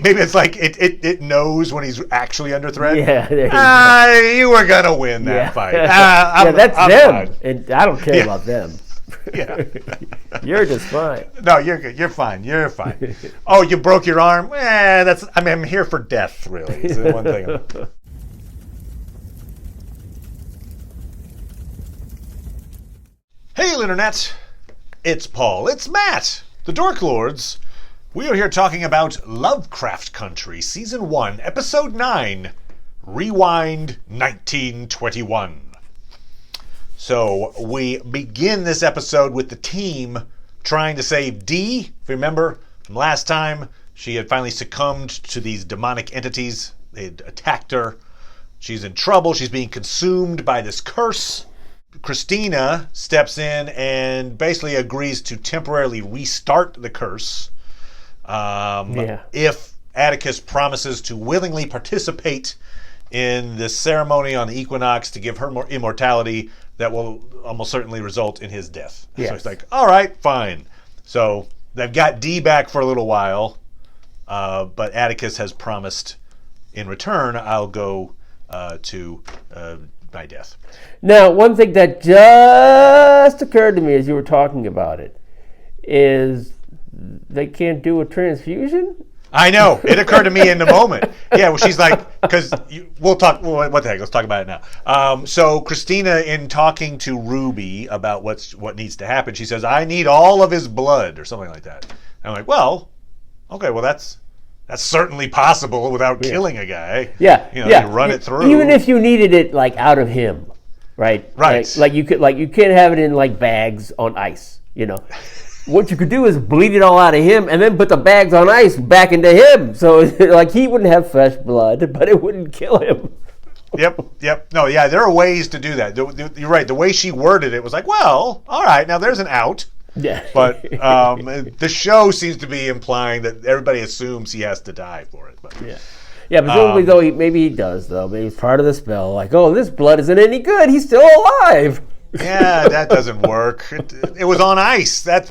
Maybe it's like it knows when he's actually under threat. Yeah, you were gonna win that fight. That's I'm them, fine. and I don't care about them. Yeah. You're just fine. No, you're good. You're fine. You're fine. Oh, you broke your arm? I'm here for death, really. It's the one thing. Hey, Internet. It's Paul. It's Matt. The Dork Lords. We are here talking about Lovecraft Country, Season 1, Episode 9, Rewind 1921. So we begin this episode with the team trying to save Dee. If you remember from last time, she had finally succumbed to these demonic entities. They had attacked her. She's in trouble. She's being consumed by this curse. Christina steps in and basically agrees to temporarily restart the curse if Atticus promises to willingly participate in this ceremony on the equinox to give her more immortality that will almost certainly result in his death. Yes. So it's like, all right, fine. So they've got Dee back for a little while, but Atticus has promised in return, I'll go to my death. Now, one thing that just occurred to me as you were talking about it is they can't do a transfusion? I know. It occurred to me in the moment. Yeah, well, she's like, because we'll talk. What the heck? Let's talk about it now. So Christina, in talking to Ruby about what needs to happen, she says, "I need all of his blood," or something like that. I'm like, well, okay, well that's certainly possible without killing a guy. Yeah, you run it through. Even if you needed it like out of him, right? Right. Like you can't have it in like bags on ice. What you could do is bleed it all out of him and then put the bags on ice back into him. So like he wouldn't have fresh blood, but it wouldn't kill him. Yep. No, yeah, there are ways to do that. You're right. The way she worded it was like, well, all right, now there's an out. Yeah. But the show seems to be implying that everybody assumes he has to die for it. But yeah, presumably though, maybe he does though. Maybe it's part of the spell. Like, oh, this blood isn't any good. He's still alive. Yeah, that doesn't work. It was on ice. That's.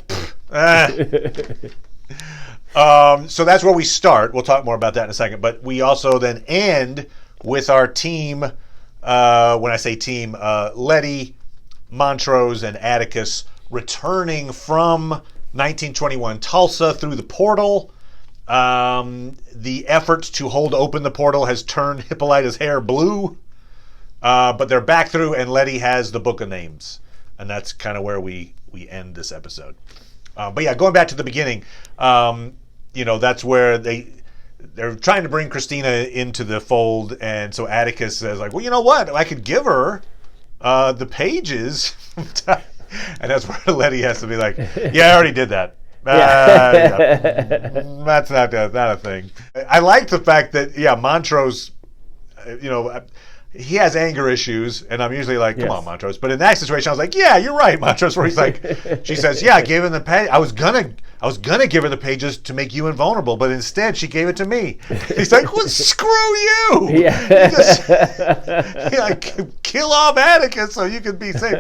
So that's where we start. We'll talk more about that in a second. But we also then end with our team. When I say team, Letty, Montrose, and Atticus returning from 1921 Tulsa through the portal. The effort to hold open the portal has turned Hippolyta's hair blue. But they're back through, and Letty has the book of names. And that's kind of where we end this episode. But yeah, going back to the beginning, that's where they're trying to bring Christina into the fold. And so Atticus says, like, well, you know what? I could give her the pages. And that's where Letty has to be like, yeah, I already did that. That's not a thing. I like the fact that, Montrose, he has anger issues, and I'm usually like, come on, Montrose. But in that situation, I was like, yeah, you're right, Montrose. Where he's like, she says, yeah, I gave him the page. I was gonna give her the pages to make you invulnerable, but instead she gave it to me. He's like, well, screw you. Yeah. Kill off Atticus so you can be safe.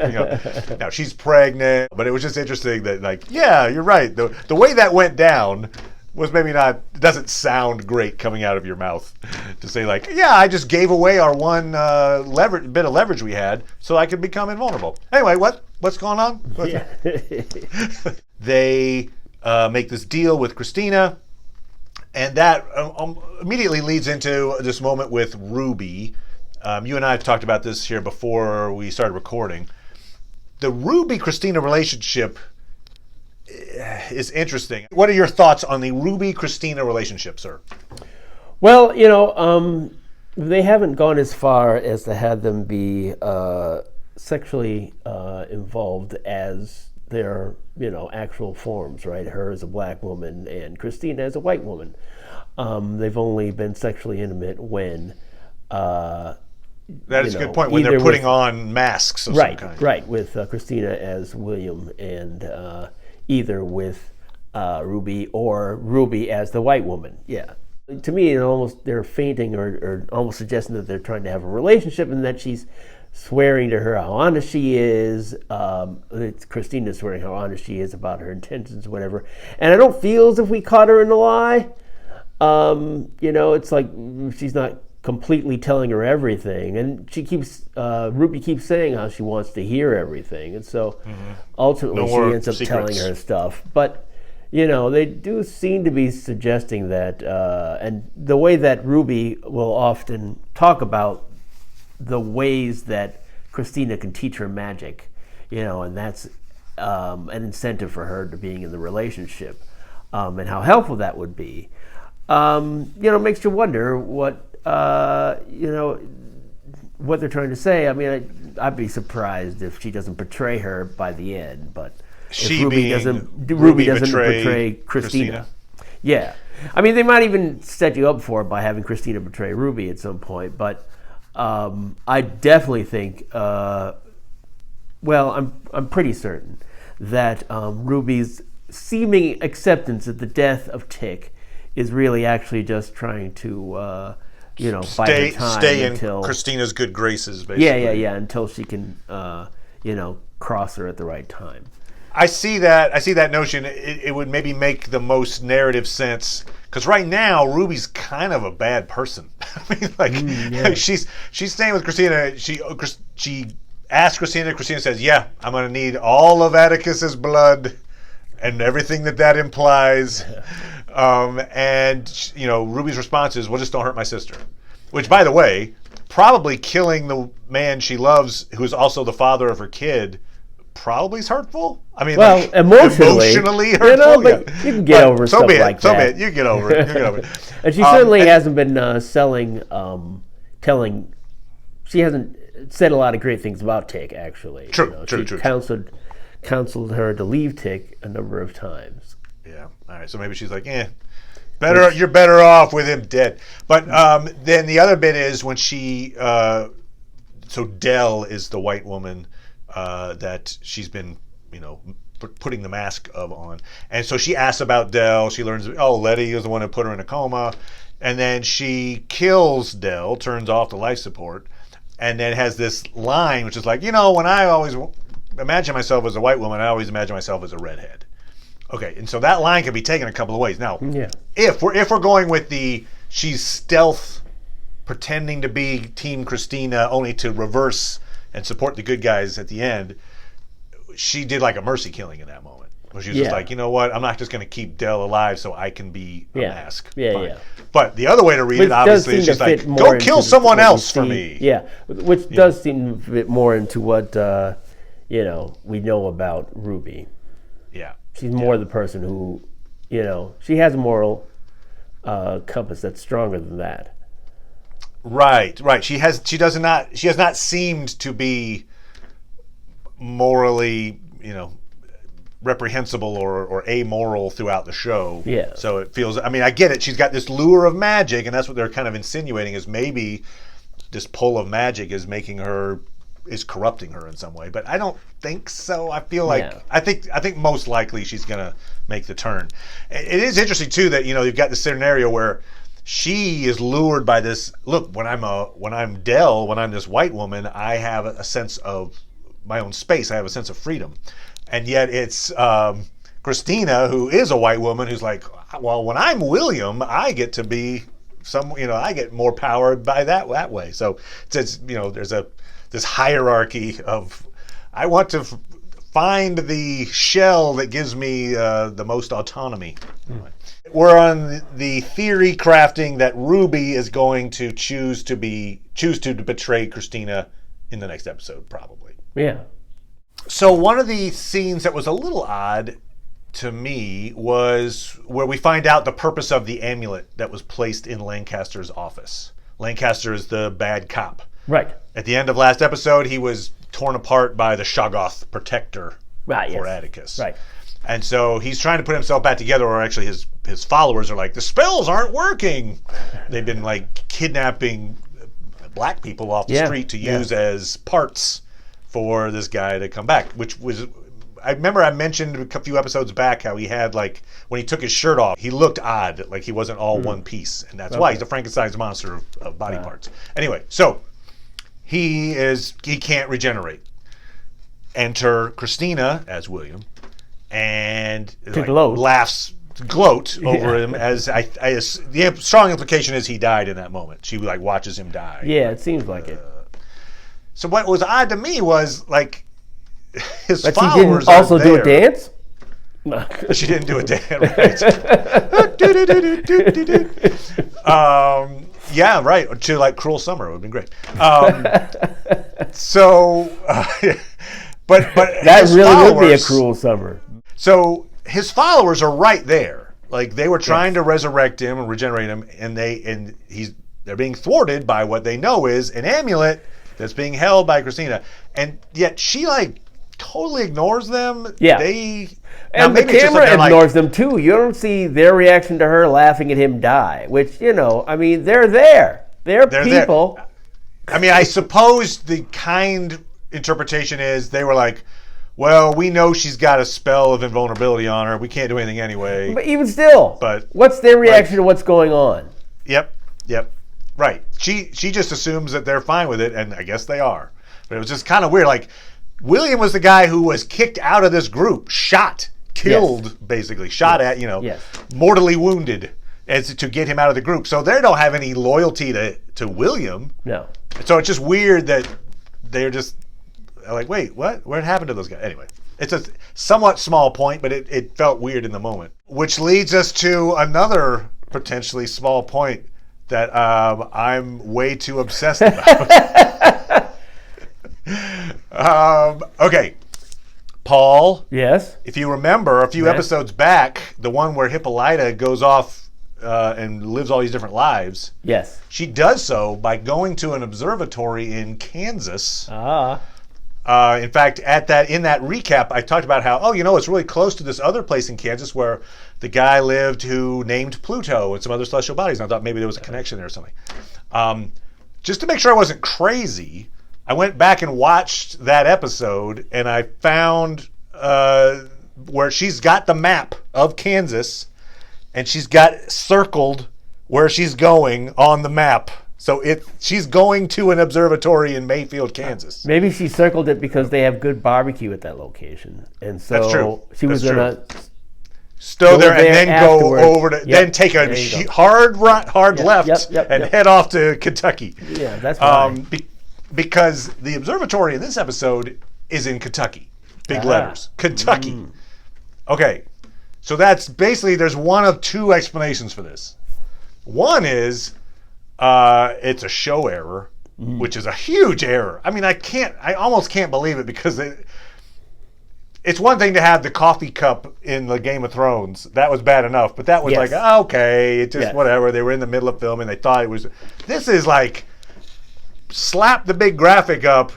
Now she's pregnant, but it was just interesting that, like, yeah, you're right. The way that went down was maybe not, it doesn't sound great coming out of your mouth to say like, yeah, I just gave away our one bit of leverage we had so I could become invulnerable. Anyway, what's going on? They make this deal with Christina, and that immediately leads into this moment with Ruby. You and I have talked about this here before we started recording. The Ruby-Christina relationship is interesting. What are your thoughts on the Ruby-Christina relationship, sir? Well, they haven't gone as far as to have them be sexually involved as their, actual forms, right? Her as a black woman and Christina as a white woman. They've only been sexually intimate when... that is a good point, when they're putting on masks of some kind. Right, with Christina as William and... either with Ruby or Ruby as the white woman. Yeah. To me, they're fainting or almost suggesting that they're trying to have a relationship and that she's swearing to her how honest she is. It's Christina swearing how honest she is about her intentions or whatever. And I don't feel as if we caught her in a lie. It's like she's not completely telling her everything, and Ruby keeps saying how she wants to hear everything, and so ultimately she ends up telling her stuff. But they do seem to be suggesting that, and the way that Ruby will often talk about the ways that Christina can teach her magic, and that's an incentive for her to being in the relationship, and how helpful that would be. Makes you wonder what they're trying to say. I mean, I'd be surprised if she doesn't betray her by the end, but if Ruby doesn't betray Christina. Yeah. I mean, they might even set you up for it by having Christina betray Ruby at some point, but I definitely think, I'm pretty certain that Ruby's seeming acceptance of the death of Tick is really actually just trying to, bide her time stay until in Christina's good graces, basically. Yeah, until she can, cross her at the right time. I see that notion. It would maybe make the most narrative sense, because right now Ruby's kind of a bad person. I mean, she's staying with Christina. She asks Christina. Christina says, "Yeah, I'm going to need all of Atticus's blood and everything that implies." Ruby's response is, "Well, just don't hurt my sister," which, by the way, probably killing the man she loves, who is also the father of her kid, probably is hurtful. I mean, emotionally hurtful. But you can get over stuff like that. So be it. You get over it. And she certainly hasn't been telling. She hasn't said a lot of great things about Tick, actually. True. Counseled her to leave Tick a number of times. Yeah. All right. So maybe she's like, you're better off with him dead. But then the other bit is when she. So Dell is the white woman that she's been, putting the mask on. And so she asks about Dell. She learns, Letty is the one who put her in a coma. And then she kills Dell, turns off the life support, and then has this line, which is like, when I always imagine myself as a white woman, I always imagine myself as a redhead. Okay, and so that line can be taken a couple of ways. Now, if we're going with she's stealth, pretending to be Team Christina, only to reverse and support the good guys at the end, she did like a mercy killing in that moment, where she was just like, you know what, I'm not just going to keep Dell alive so I can be a mask. Yeah. But the other way to read it, obviously, is she's like, go kill someone else for me. Yeah, which does seem to fit more into what we know about Ruby. Yeah. She's more the person who, she has a moral compass that's stronger than that. Right. She has not seemed to be morally, reprehensible or amoral throughout the show. Yeah. So it feels, I get it. She's got this lure of magic, and that's what they're kind of insinuating, is maybe this pull of magic is corrupting her in some way. But I don't think so. I feel like, I think most likely she's going to make the turn. It is interesting too that, you've got this scenario where she is lured by this. Look, when I'm Dell, when I'm this white woman, I have a sense of my own space. I have a sense of freedom, and yet it's Christina, who is a white woman, who's like, well, when I'm William, I get to be I get more power by that way. So it's there's this hierarchy of, I want to find the shell that gives me the most autonomy. We're on the theory crafting that Ruby is going to choose to betray Christina in the next episode, probably. Yeah. So one of the scenes that was a little odd to me was where we find out the purpose of the amulet that was placed in Lancaster's office. Lancaster is the bad cop. Right. At the end of last episode, he was torn apart by the Shoggoth protector for Atticus. Right. And so he's trying to put himself back together, or actually his followers are like, the spells aren't working. They've been like kidnapping black people off the street to use as parts for this guy to come back, which was, I remember I mentioned a few episodes back how he had, like, when he took his shirt off, he looked odd, like he wasn't all one piece. And that's why he's a Frankenstein's monster of body parts. Anyway, so he can't regenerate. Enter Christina as William, and laughs gloat over him as the strong implication is he died in that moment. She like watches him die. Yeah, it seems like it. So what was odd to me was like his But followers she didn't also do a there. dance? No. She didn't do a dance. Right. Yeah, right. To like Cruel Summer, it would have been great. But That really would be a cruel summer. So his followers are right there. Like they were trying to resurrect him and regenerate him, and they're being thwarted by what they know is an amulet that's being held by Christina, and yet she like totally ignores them. Yeah. And the camera ignores them too. You don't see their reaction to her laughing at him die, which, I mean, they're there. They're people. There. I mean, I suppose the kind interpretation is they were like, well, we know she's got a spell of invulnerability on her. We can't do anything anyway. But even still, what's their reaction to what's going on? Yep. Right. She just assumes that they're fine with it, and I guess they are. But it was just kind of weird. Like, William was the guy who was kicked out of this group, killed, basically, shot at, mortally wounded as to get him out of the group. So they don't have any loyalty to William. No. So it's just weird that they're just like, wait, what? What happened to those guys? Anyway, it's a somewhat small point, but it felt weird in the moment. Which leads us to another potentially small point that I'm way too obsessed about. Okay. Paul. Yes? If you remember a few episodes back, the one where Hippolyta goes off and lives all these different lives. Yes. She does so by going to an observatory in Kansas. In fact, in that recap, I talked about how, it's really close to this other place in Kansas where the guy lived who named Pluto and some other celestial bodies. And I thought maybe there was a connection there or something. Just to make sure I wasn't crazy, I went back and watched that episode, and I found where she's got the map of Kansas, and she's got circled where she's going on the map. So she's going to an observatory in Mayfield, Kansas. Maybe she circled it because they have good barbecue at that location, and so that's true. She was gonna stow there and then go over to then take a hard left and head off to Kentucky. Yeah, that's right. Because the observatory in this episode is in Kentucky. Big letters. Kentucky. Okay. So that's basically, there's one of two explanations for this. One is it's a show error, which is a huge error. I mean, I almost can't believe it because it's one thing to have the coffee cup in the Game of Thrones. That was bad enough. But that was like, okay, it's just whatever. They were in the middle of filming. They thought it was. This is like, slap the big graphic up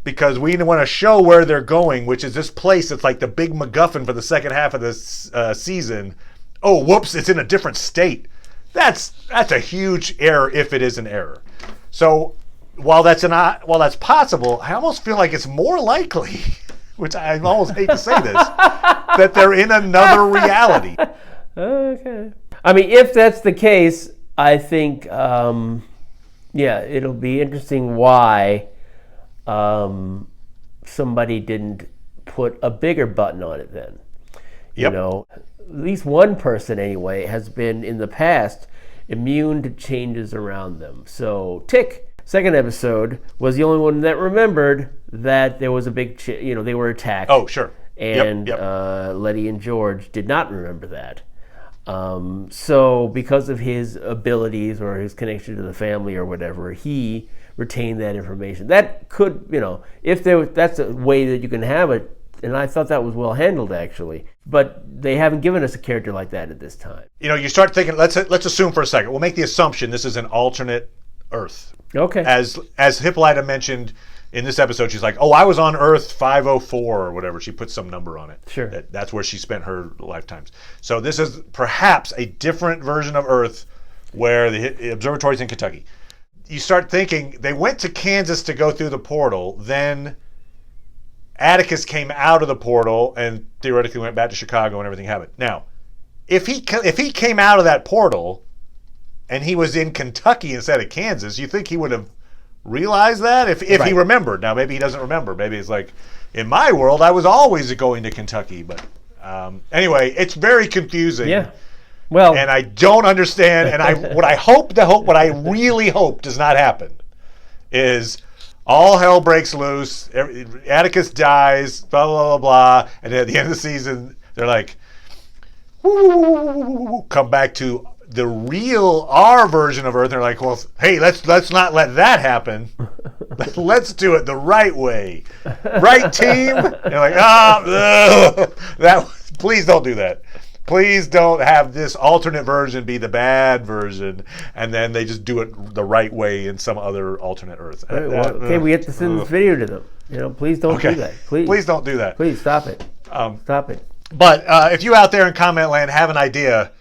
because we want to show where they're going, which is this place that's like the big MacGuffin for the second half of this season. Oh, whoops, it's in a different state. That's a huge error if it is an error. So while that's possible, I almost feel like it's more likely, which I almost hate to say this, that they're in another reality. Okay. I mean, if that's the case, I think it'll be interesting why somebody didn't put a bigger button on it then. Yep. At least one person anyway has been in the past immune to changes around them. So Tick, second episode, was the only one that remembered that there was a big, they were attacked. Oh, sure. And Letty and George did not remember that. So because of his abilities or his connection to the family or whatever, he retained that information. That could, that's a way that you can have it. And I thought that was well handled, actually. But they haven't given us a character like that at this time. You start thinking, let's assume for a second. We'll make the assumption this is an alternate Earth. Okay. As Hippolyta mentioned in this episode, she's like, oh, I was on Earth 504 or whatever. She put some number on it. Sure. That's where she spent her lifetimes. So this is perhaps a different version of Earth where the observatory's in Kentucky. You start thinking, they went to Kansas to go through the portal, then Atticus came out of the portal and theoretically went back to Chicago and everything happened. Now, if he came out of that portal and he was in Kentucky instead of Kansas, you think he would have realized that if he remembered? Now, maybe he doesn't remember. Maybe it's like, in my world, I was always going to Kentucky, but Anyway, it's very confusing. Yeah. Well, And I don't understand. And what I really hope does not happen is all hell breaks loose. Atticus dies. Blah blah blah blah. And then at the end of the season, they're like, come back to our version of Earth. And they're like, well, hey, let's not let that happen. Let's do it the right way, right, team? And you're like, please don't do that. Please don't have this alternate version be the bad version, and then they just do it the right way in some other alternate Earth. Right, well, okay, we have to send this video to them. Please don't do that. Please don't do that. Please stop it. Stop it. But if you out there in comment land have an idea,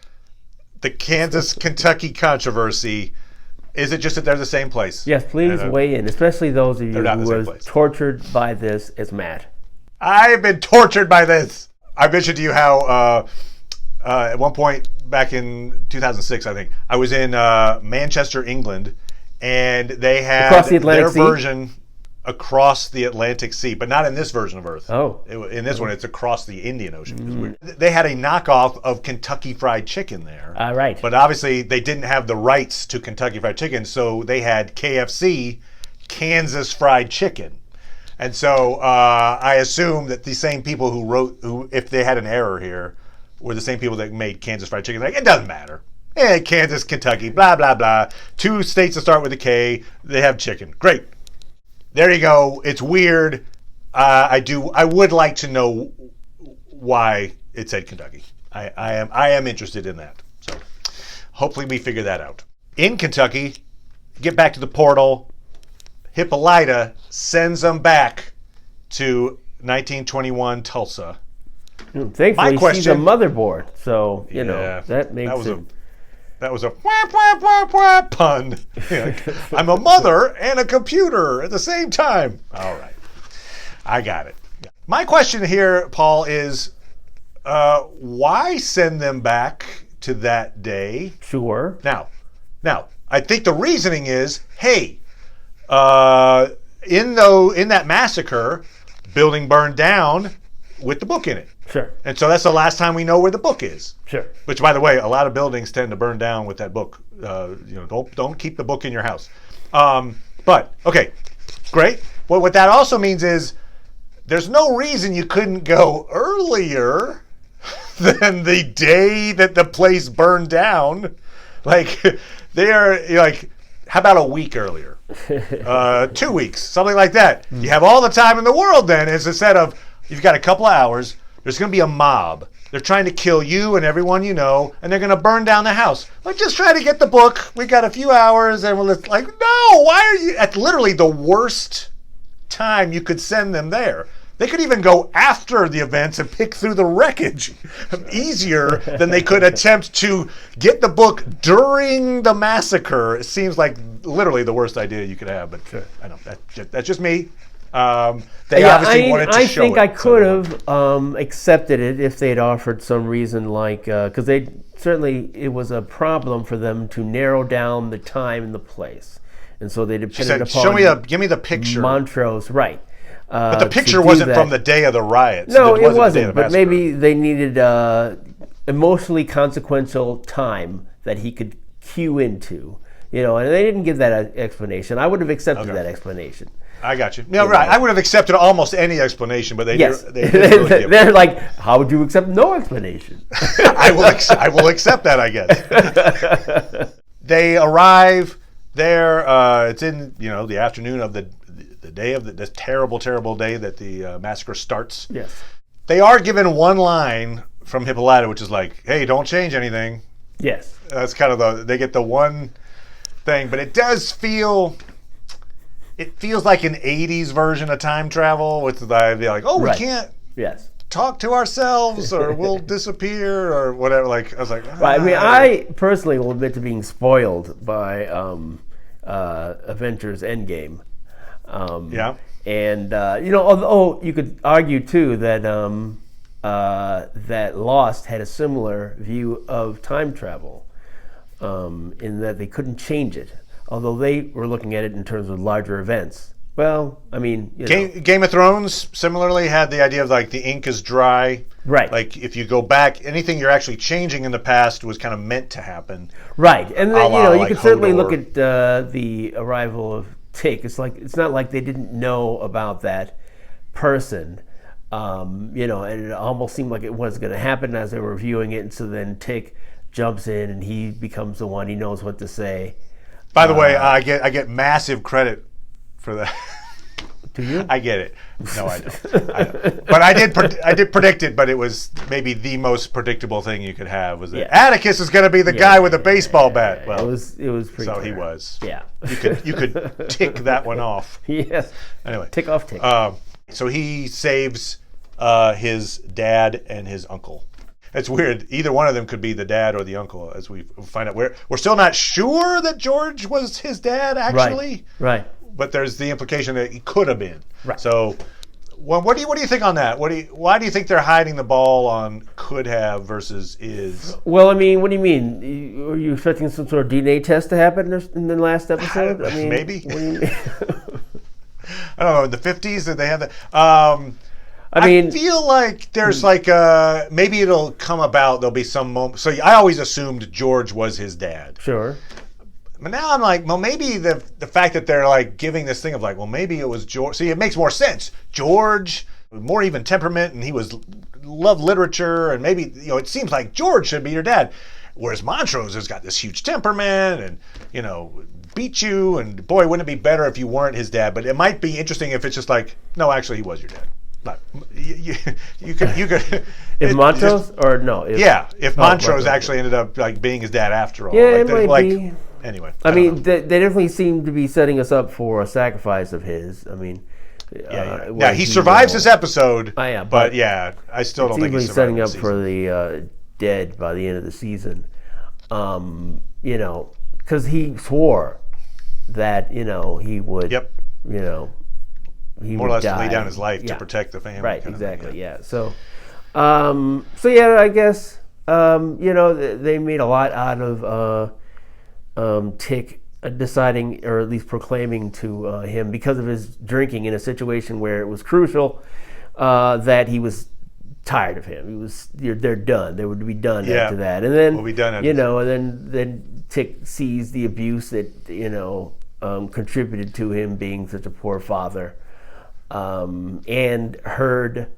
the Kansas-Kentucky controversy, is it just that they're the same place? Yes, please weigh in, especially those of you who were tortured by this as Matt. I've been tortured by this. I mentioned to you how at one point back in 2006, I think, I was in Manchester, England, and they had their version across the Atlantic Sea, but not in this version of Earth. Oh. In this one, it's across the Indian Ocean. They had a knockoff of Kentucky Fried Chicken there. Right. But obviously, they didn't have the rights to Kentucky Fried Chicken, so they had KFC, Kansas Fried Chicken. And so I assume that the same people who, if they had an error here, were the same people that made Kansas Fried Chicken. Like, it doesn't matter. Kansas, Kentucky, blah, blah, blah. 2 states that start with a K, they have chicken. Great. There you go. It's weird. I would like to know why it said Kentucky. I am interested in that. So hopefully we figure that out. In Kentucky, get back to the portal. Hippolyta sends them back to 1921 Tulsa. Thankfully, she's a motherboard, so that makes that was a pun. I'm a mother and a computer at the same time. All right, I got it. My question here, Paul, is why send them back to that day? Sure. Now, I think the reasoning is, hey, in that massacre, building burned down with the book in it. Sure. And so that's the last time we know where the book is. Sure. Which, by the way, a lot of buildings tend to burn down with that book. Don't keep the book in your house. But okay, great. Well, what that also means is there's no reason you couldn't go earlier than the day that the place burned down. Like how about a week earlier? 2 weeks, something like that. You have all the time in the world then, instead of you've got a couple of hours. There's going to be a mob. They're trying to kill you and everyone you know, and they're going to burn down the house. Let's just try to get the book. We got a few hours, and we'll like, no, why are you? At literally the worst time you could send them there. They could even go after the events and pick through the wreckage easier than they could attempt to get the book during the massacre. It seems like literally the worst idea you could have, but I know that's just me. They obviously wanted to show it. I think I could have accepted it if they'd offered some reason, like because it was a problem for them to narrow down the time and the place, and so they depended upon. Give me the picture. Montrose, right? But the picture wasn't from the day of the riots. No, it wasn't. But maybe they needed emotionally consequential time that he could cue into, and they didn't give that explanation. I would have accepted that explanation. I got you. No, right. I would have accepted almost any explanation, but they didn't really give They're like, how would you accept no explanation? I will accept that, I guess. They arrive there. It's in the afternoon of the day of this terrible, terrible day that the massacre starts. Yes. They are given one line from Hippolyta, which is like, "Hey, don't change anything." Yes. That's kind of they get the one thing, but it does feel. It feels like an 80s version of time travel with the idea like, we can't talk to ourselves or we'll disappear or whatever. Like I was like, right. I mean, I personally will admit to being spoiled by Avengers Endgame. And although you could argue too that that Lost had a similar view of time travel, in that they couldn't change it. Although they were looking at it in terms of larger events, Well, I mean, Game of Thrones similarly had the idea of like the ink is dry. Right. Like if you go back, anything you're actually changing in the past was kind of meant to happen. Right. And then, you like could certainly Hodor. look at the arrival of Tick. It's not like they didn't know about that person. And it almost seemed like it was going to happen as they were viewing it. And so then Tick jumps in and he becomes the one. He knows what to say. By the way, I get massive credit for that. Do you? I get it. No, I don't. But I did predict it. But it was maybe the most predictable thing you could have was that Atticus is going to be the guy with a baseball bat. Well, it was pretty. So clear. he was. Yeah. You could tick that one off. Yes. Anyway, tick off tick. So he saves his dad and his uncle. It's weird. Either one of them could be the dad or the uncle, as we find out. We're still not sure that George was his dad, actually. Right. But there's the implication that he could have been. Right. So, what do you think on that? Why do you think they're hiding the ball on could have versus is? Well, I mean, what do you mean? Are you expecting some sort of DNA test to happen in the last episode? I mean, maybe. What do you mean? I don't know. In the 50s, did they have that? I feel like there's maybe it'll come about. There'll be some moment. So I always assumed George was his dad. Sure. But now I'm like, well, maybe the fact that they're like giving this thing of like, well, maybe it was George. See, it makes more sense. George, more even temperament, and he loved literature, and maybe it seems like George should be your dad, whereas Montrose has got this huge temperament, and beat you, and boy, wouldn't it be better if you weren't his dad? But it might be interesting if it's just like, no, actually, he was your dad. Not, you could. If Montrose or no? If Montrose actually ended up like being his dad after all. Yeah, it might be. Anyway, I mean, they definitely seem to be setting us up for a sacrifice of his. I mean, yeah. He survives this episode. But I still don't think he's setting up for the dead by the end of the season. Because he swore that he would. Yep. He more or less die. Lay down his life to protect the family. Right. Exactly. Yeah. So, I guess they made a lot out of. Tick deciding, or at least proclaiming to him, because of his drinking in a situation where it was crucial, that he was tired of him. They're done. They would be done after that. And then, we'll be done and then Tick sees the abuse that, contributed to him being such a poor father, and heard,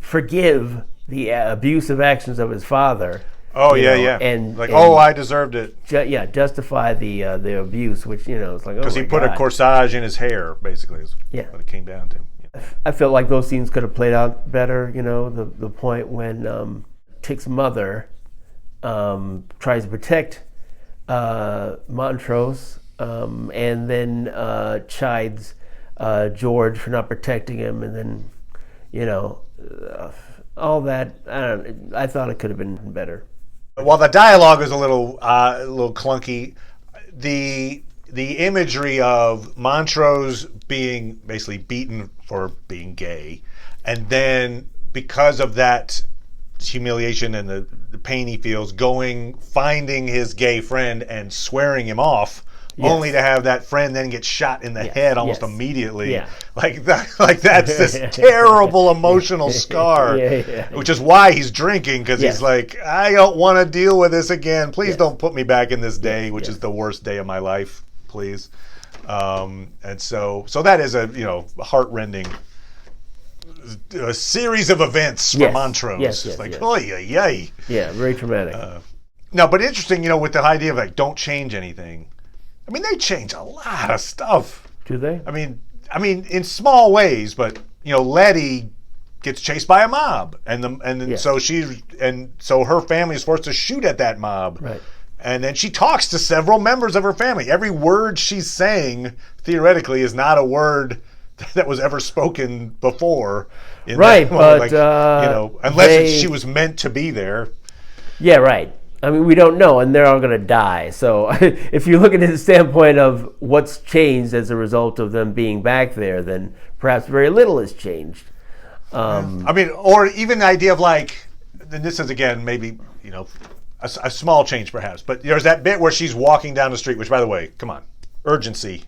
forgive the abusive actions of his father. Oh yeah. And I deserved it. Justify the abuse, which it's like, because he put a corsage in his hair, basically. Is what it came down to. Yeah. I felt like those scenes could have played out better. The point when Tick's mother tries to protect Montrose, and then chides George for not protecting him, and then all that. I thought it could have been better. While the dialogue is a little clunky, the imagery of Montrose being basically beaten for being gay, and then because of that humiliation and the pain he feels, finding his gay friend and swearing him off, only to have that friend then get shot in the head almost immediately. Yeah. Like that's this terrible emotional scar, which is why he's drinking, because he's like, I don't want to deal with this again. Please don't put me back in this day, which is the worst day of my life, please. And so that is a heart-rending a series of events for Montrose. It's like, yeah, very traumatic. No, but interesting, with the idea of like, don't change anything. I mean, they change a lot of stuff. Do they? I mean, in small ways, but Letty gets chased by a mob, so her family is forced to shoot at that mob. Right. And then she talks to several members of her family. Every word she's saying, theoretically, is not a word that was ever spoken before. Right, but unless she was meant to be there. Yeah, right. I mean, we don't know, and they're all going to die. So if you look at it from the standpoint of what's changed as a result of them being back there, then perhaps very little has changed. I mean, or even the idea of like, and this is again maybe a small change perhaps, but there's that bit where she's walking down the street. Which, by the way, come on, urgency.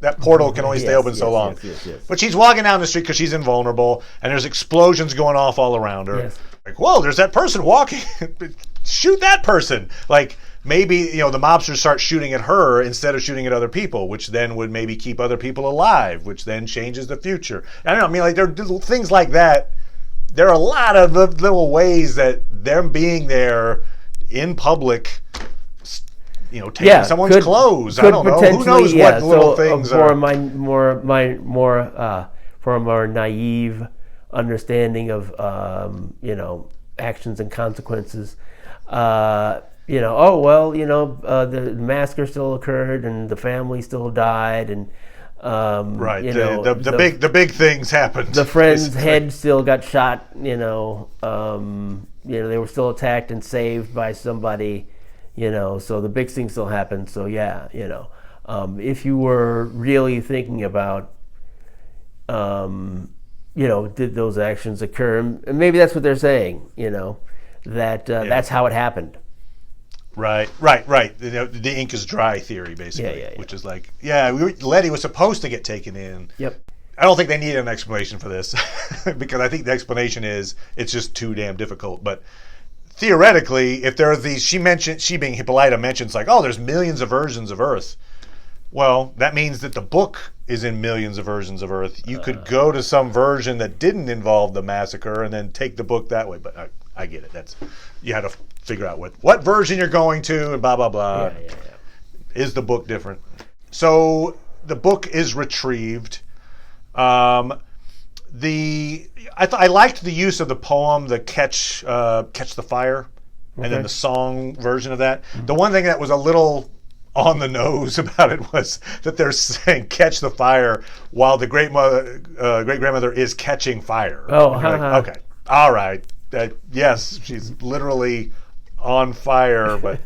That portal can only stay open so long. Yes. But she's walking down the street because she's invulnerable, and there's explosions going off all around her. Yes. Like, whoa, there's that person walking. Shoot that person. Like, maybe, the mobsters start shooting at her instead of shooting at other people, which then would maybe keep other people alive, which then changes the future. I don't know. I mean, like, there are things like that. There are a lot of little ways that them being there in public, taking someone's clothes. I don't know. Who knows what little things for are. For a more naive understanding of actions and consequences. The massacre still occurred and the family still died, and right. The big things happened. The friend's head still got shot. They were still attacked and saved by somebody. So the big thing still happened. So if you were really thinking about, did those actions occur? And maybe that's what they're saying. That's how it happened. Right. The ink is dry theory, basically, which is like, Letty was supposed to get taken in. Yep. I don't think they need an explanation for this because I think the explanation is it's just too damn difficult. But theoretically, if there are these, she being Hippolyta mentions like, there's millions of versions of Earth. Well, that means that the book is in millions of versions of Earth. You could go to some version that didn't involve the massacre and then take the book that way. But I get it. You had to figure out what version you're going to and blah, blah, blah. Yeah. Is the book different? So the book is retrieved. I liked the use of the poem, the Catch the Fire, and then the song version of that. The one thing that was a little on the nose about it was that they're saying "catch the fire" while the great grandmother is catching fire. Okay, all right. Yes, she's literally on fire, but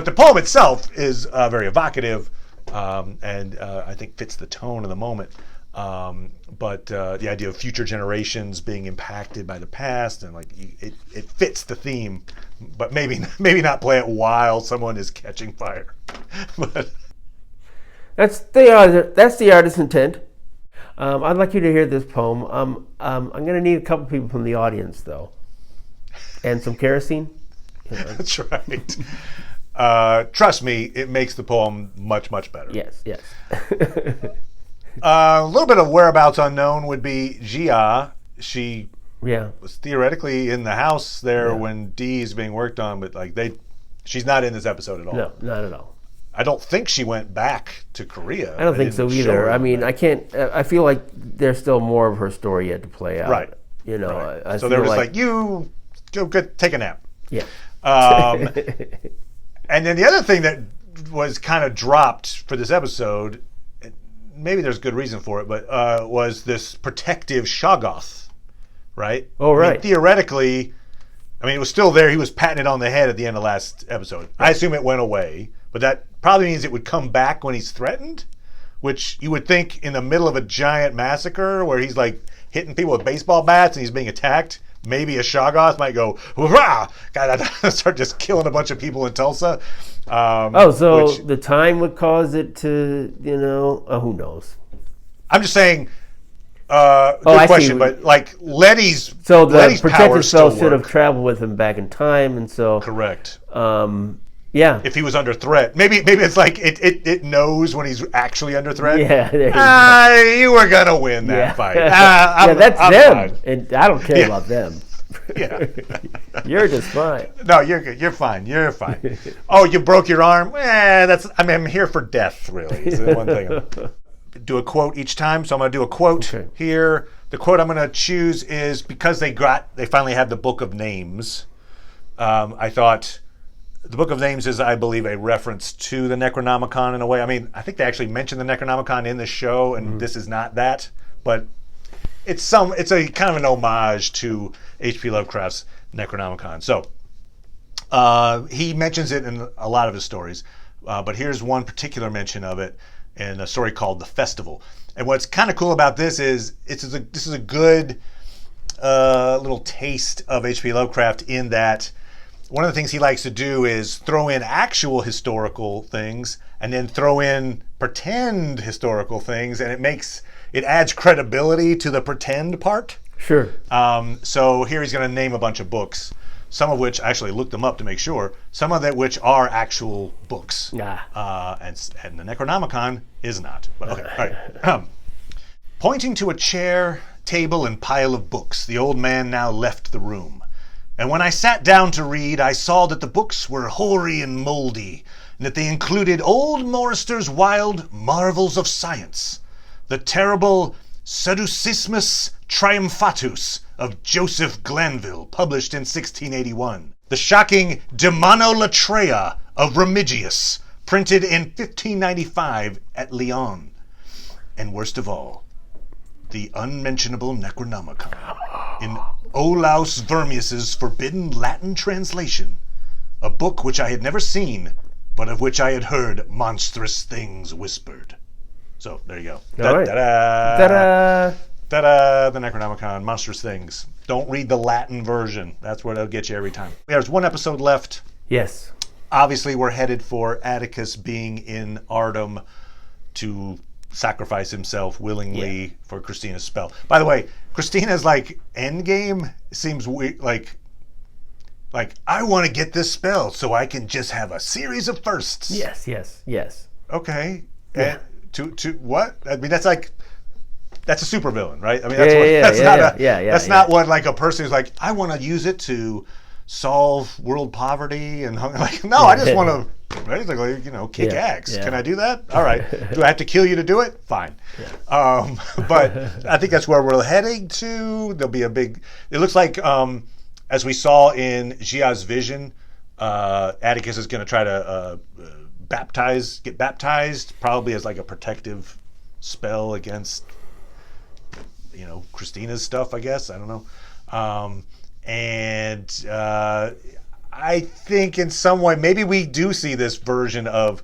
the poem itself is very evocative, and I think fits the tone of the moment. But the idea of future generations being impacted by the past, and like it fits the theme, but maybe not play it while someone is catching fire. But that's the artist's intent. I'd like you to hear this poem. I'm going to need a couple people from the audience though, and some kerosene. That's right. Trust me, it makes the poem much, much better. Yes. A little bit of whereabouts unknown would be Gia. She was theoretically in the house there when Dee is being worked on, but she's not in this episode at all. No, not at all. I don't think she went back to Korea. I don't think so either. I mean, I can't. I feel like there's still more of her story yet to play out. Right. Right. So they're just like, you go take a nap. Yeah. And then the other thing that was kind of dropped for this episode, maybe there's good reason for it, but was this protective Shoggoth, right? Oh, right. I mean, theoretically, it was still there. He was patting it on the head at the end of last episode. I assume it went away, but that probably means it would come back when he's threatened, which you would think in the middle of a giant massacre where he's like hitting people with baseball bats and he's being attacked, maybe a Shoggoth might go, "Hurrah!" Start just killing a bunch of people in Tulsa. The time would cause it to, who knows? I'm just saying, good question, but like Letty's Letty's protective spell should have traveled with him back in time, and so correct. If he was under threat, maybe it's like it knows when he's actually under threat. Yeah, there you were gonna win that fight. That's I'm them, fine. and I don't care about them. Yeah, you're just fine. No, you're good. You're fine. You're fine. Oh, you broke your arm? I'm here for death. Really, is the one thing. Do a quote each time, so I'm going to do a quote here. The quote I'm going to choose is because they finally have the Book of Names. I thought the Book of Names is, I believe, a reference to the Necronomicon in a way. I think they actually mentioned the Necronomicon in the show, and this is not that, but it's a kind of an homage to H.P. Lovecraft's Necronomicon. So he mentions it in a lot of his stories, but here's one particular mention of it in a story called The Festival. And what's kind of cool about this is this is a good little taste of H.P. Lovecraft in that one of the things he likes to do is throw in actual historical things and then throw in pretend historical things, and it adds credibility to the pretend part. Sure. So here he's going to name a bunch of books, some of which I actually looked them up to make sure, some of that which are actual books. Yeah. And the Necronomicon is not. But okay, all right. Pointing to a chair, table, and pile of books, the old man now left the room. And when I sat down to read, I saw that the books were hoary and moldy, and that they included old Morrister's wild marvels of science, the terrible Seducismus Triumphatus of Joseph Glanville, published in 1681, the shocking Demonolatreia of Remigius, printed in 1595 at Lyon, and worst of all, the unmentionable Necronomicon in Olaus Vermius's forbidden Latin translation, a book which I had never seen, but of which I had heard monstrous things whispered. So there you go. All right. Ta-da! Ta-da! The Necronomicon, monstrous things. Don't read the Latin version. That's where they'll get you every time. There's one episode left. Yes. Obviously, we're headed for Atticus being in Ardum to sacrifice himself willingly for Christina's spell. By the way, Christina's endgame seems weird. Like I want to get this spell so I can just have a series of firsts. Yes. Okay. Yeah. And to what? I mean, that's a supervillain, right? I mean, that's not what a person who's like, I want to use it to solve world poverty and no, I just want to basically, kick axe. Yeah. Can I do that? All right. Do I have to kill you to do it? Fine. Yeah. But I think that's where we're heading to. There'll be it looks like, as we saw in Gia's vision, Atticus is going to try to get baptized, probably as a protective spell against, Christina's stuff, I guess. I don't know. And I think in some way, maybe we do see this version of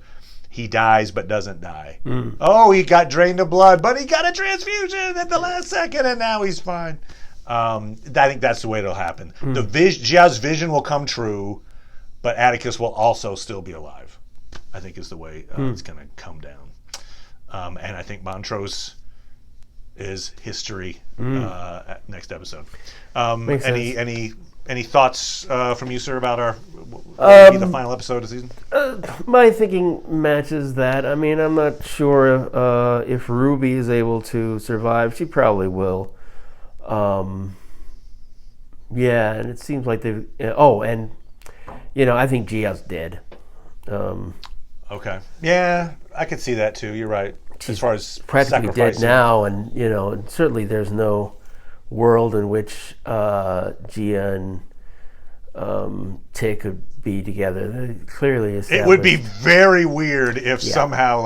he dies but doesn't die. Oh, he got drained of blood, but he got a transfusion at the last second, and now he's fine. I think that's the way it'll happen. Gia's vision will come true, but Atticus will also still be alive, I think is the way it's going to come down. And I think Montrose is history next episode. Any thoughts from you, sir, about the final episode of the season? My thinking matches that. I mean, I'm not sure if Ruby is able to survive. She probably will. And it seems like they've... I think Gia's dead. Okay. Yeah, I could see that too. You're right. As far as practically dead now, and and certainly there's no world in which Gia and Tick could be together. They clearly established. It would be very weird if somehow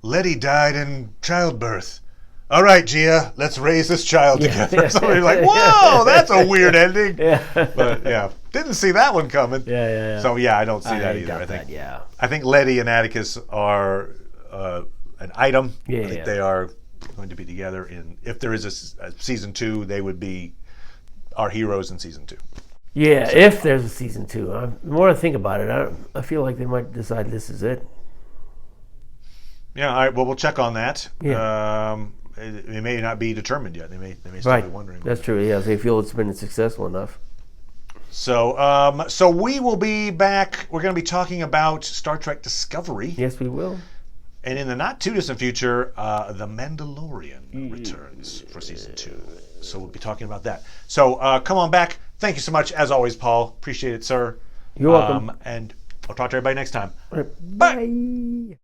Letty died in childbirth. All right, Gia, let's raise this child together. Somebody's like, whoa, that's a weird ending. But didn't see that one coming. So I don't see that either. I think Letty and Atticus are an item. I think they are going to be together if there is a season 2, they would be our heroes in season 2. Yeah, so, if there's a season 2. The more I think about it, I feel like they might decide this is it. Yeah, all right. Well, we'll check on that. Yeah. It may not be determined yet. They may still be wondering. That's true. Yeah, if they feel it's been successful enough. So we will be back. We're going to be talking about Star Trek Discovery. Yes, we will. And in the not too distant future, The Mandalorian returns for season 2. So we'll be talking about that. So come on back. Thank you so much, as always, Paul. Appreciate it, sir. You're welcome. And I'll talk to everybody next time. Right. Bye.